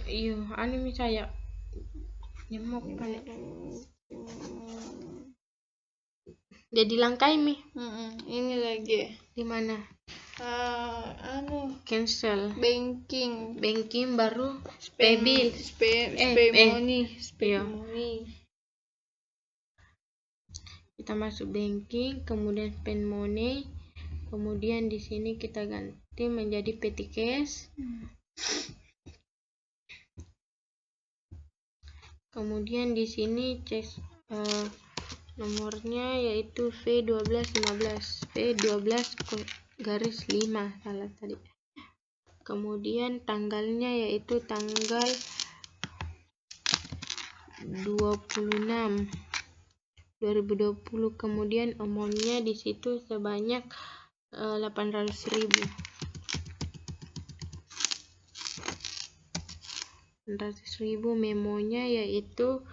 Anu misalnya. Jamah kan. Jadi langkai mi. Ini lagi. Di mana? Cancel. Banking baru. Pay bill. Money. Kita masuk banking, kemudian spend money, kemudian di sini kita ganti menjadi petty cash. Kemudian di sini cek nomornya yaitu V1215, V12-5 salah tadi. Kemudian tanggalnya yaitu tanggal 26 2020. Kemudian amountnya di situ sebanyak 800.000. 800.000. Memonya yaitu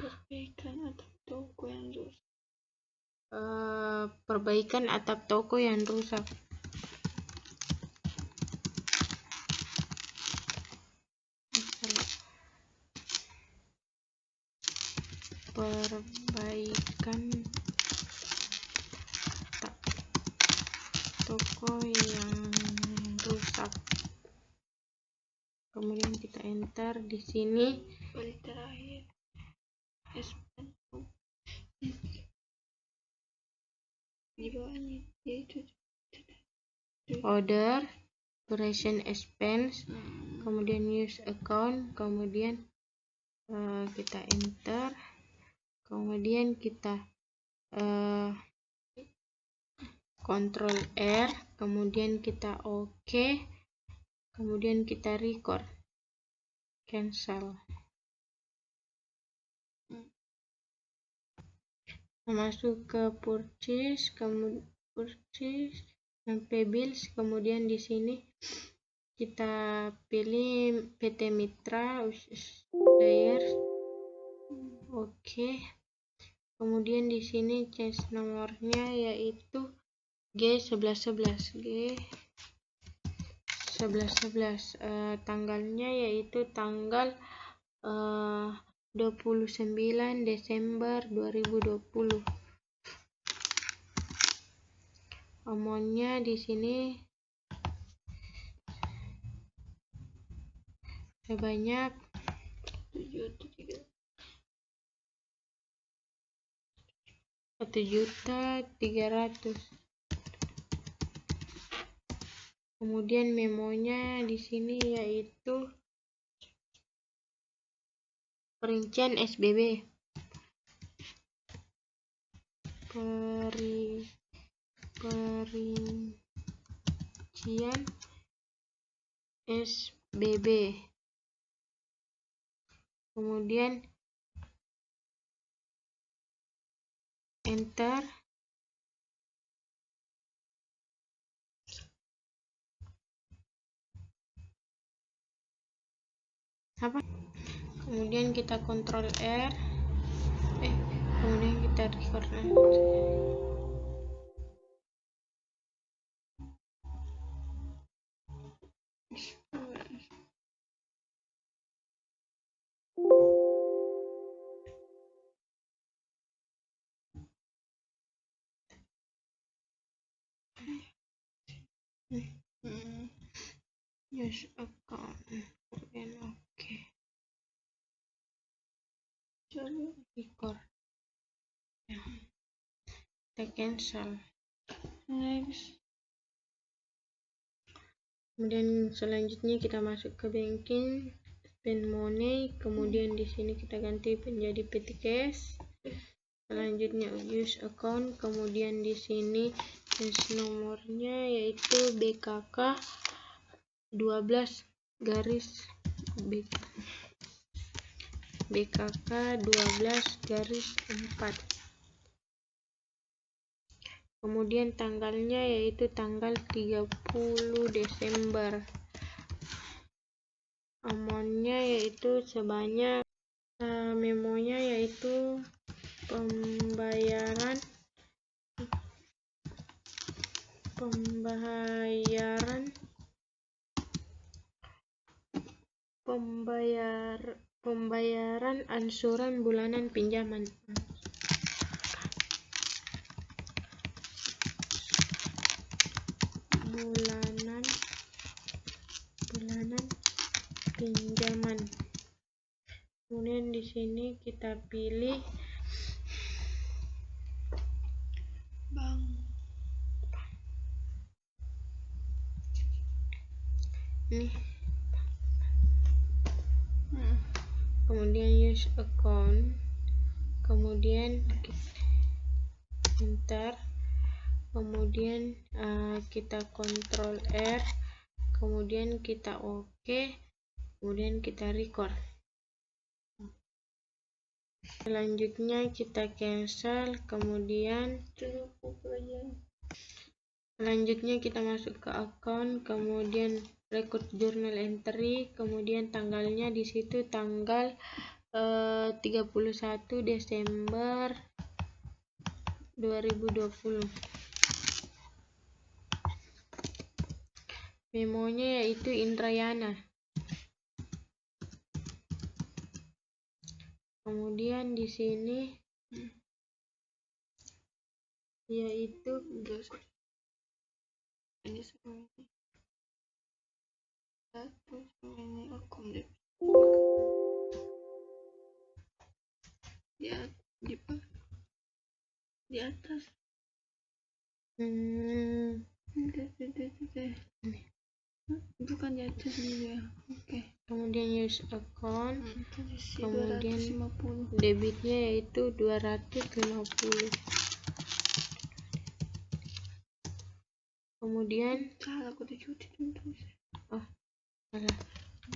perbaikan atap toko yang rusak. Perbaikan toko yang rusak. Kemudian kita enter di sini. Order, operation expense, kemudian use account, kemudian kita enter. Kemudian kita Ctrl R, kemudian kita OK, kemudian kita record, cancel. Masuk ke purchase, kemudian purchase dan pay bills, kemudian di sini kita pilih PT Mitra Supplier. Oke. Kemudian di sini change nomornya yaitu G1111. G1111. Tanggalnya yaitu tanggal 29 Desember 2020. Amountnya di sini sebanyak 1.300.000. Kemudian memonya di sini yaitu perincian SBB. Perincian SBB. Kemudian enter. Kemudian kita Ctrl R. Kemudian kita record. Use account, kemudian oke. Coba record. Kita cancel. Next. Kemudian selanjutnya kita masuk ke banking, spend money, kemudian di sini kita ganti menjadi petty cash. Selanjutnya use account, kemudian di sini change nomornya yaitu BKK 12 garis BKK 12 garis 4. Kemudian tanggalnya yaitu tanggal 30 Desember. Amonnya yaitu sebanyak, memonya yaitu pembayaran ansuran bulanan pinjaman. Bulanan pinjaman. Kemudian di sini kita pilih bank. Nih. Kemudian use account. Kemudian enter. Kemudian kita Ctrl R. Kemudian kita OK. Kemudian kita record. Selanjutnya kita cancel. Kemudian selanjutnya kita masuk ke account. Kemudian record journal entry. Kemudian tanggalnya di situ tanggal 31 Desember 2020. Memonya yaitu Indrayana. Kemudian di sini yaitu ini sama ini akum deh. Di atas. Bukan di atas ini ya. Oke. Kemudian use account. Kemudian 250. debitnya yaitu 250. Kemudian salah, aku dicuci tuh. Oh, salah.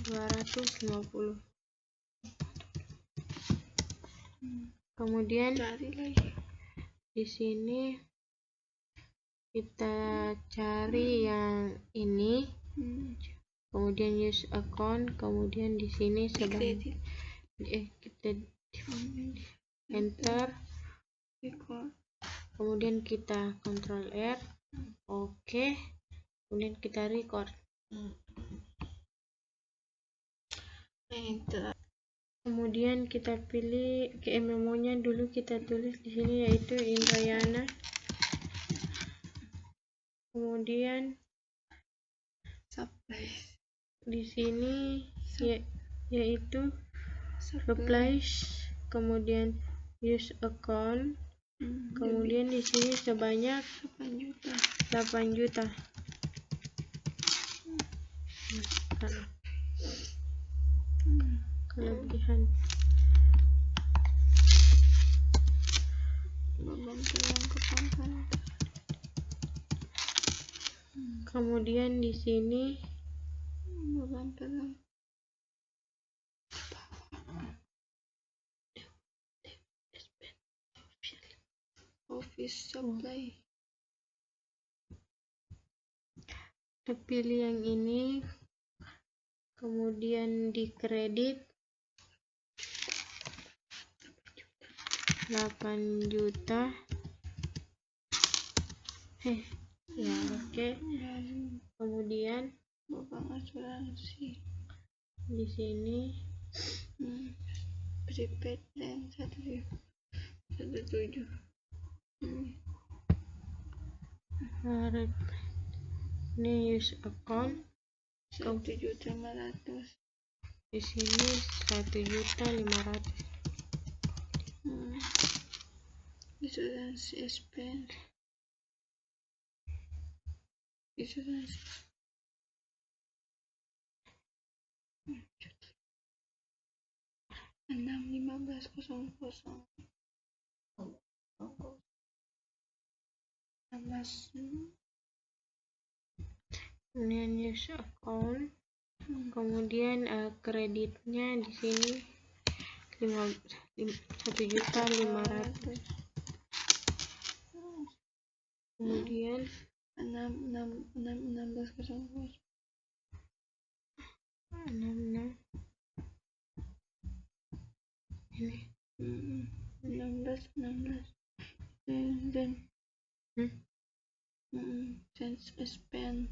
250. Kemudian Cari lagi. Di sini kita cari yang ini. Kemudian use account. Kemudian di sini sebanyak kita enter. Kemudian kita Ctrl R. Oke. Kemudian kita record. Kemudian kita pilih memonya dulu, kita tulis di sini yaitu Indrayana. Kemudian supply di sini yaitu supplies. Kemudian use account. Kemudian di sini sebanyak 8 juta. Kelebihan. Kemudian di sini office supply. Pilih yang ini. Kemudian di kredit 8 juta. Ya, oke. Kemudian asuransi di sini prepaid dan 17. Ini use account 1.500.000. di sini 1.500.000. Asuransi expense. Asuransi 6.15.00. kemudian use account, kemudian kreditnya di sini 1.500.000, kemudian 16.00 66 ini 16 dan change spend,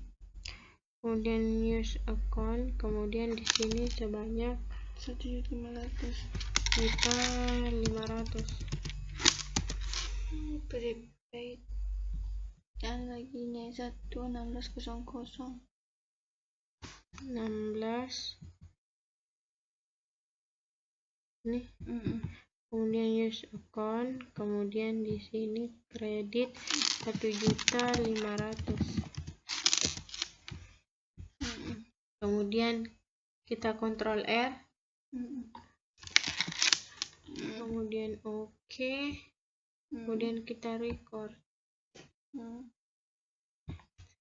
kemudian use account, kemudian di sini sebanyak 1.500.000 prepaid dan lagi nya 16.00 ini, kemudian use account, kemudian di sini kredit 1.500.000, kemudian kita kontrol R, kemudian oke, kemudian kita record.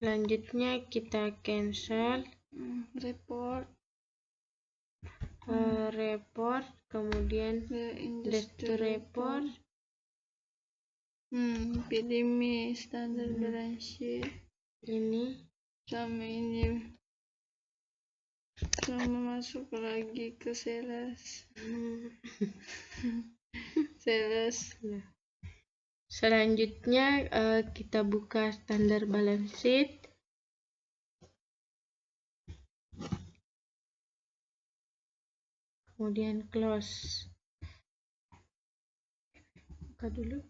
Selanjutnya kita cancel, report, kemudian industry report, pilih me standar balance sheet ini sama ini, sama masuk lagi ke sales. Sales. Selanjutnya kita buka standar balance sheet, kemudian close, buka dulu,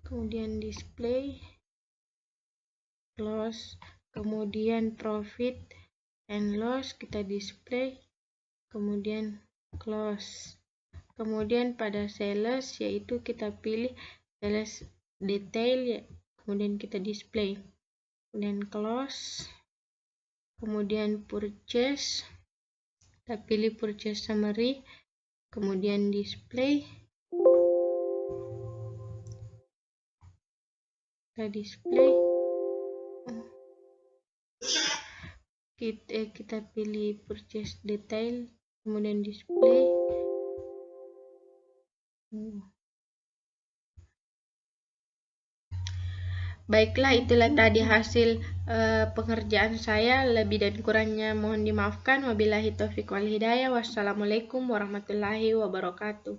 kemudian display, close, kemudian profit and loss kita display, kemudian close. Kemudian pada sales yaitu kita pilih sales detail ya, kemudian kita display, kemudian close, kemudian purchase kita pilih purchase summary, kemudian display, kita display, kita pilih purchase detail, kemudian display. Baiklah, itulah tadi hasil pengerjaan saya. Lebih dan kurangnya mohon dimaafkan. Wabillahi taufiq wal hidayah. Wassalamualaikum warahmatullahi wabarakatuh.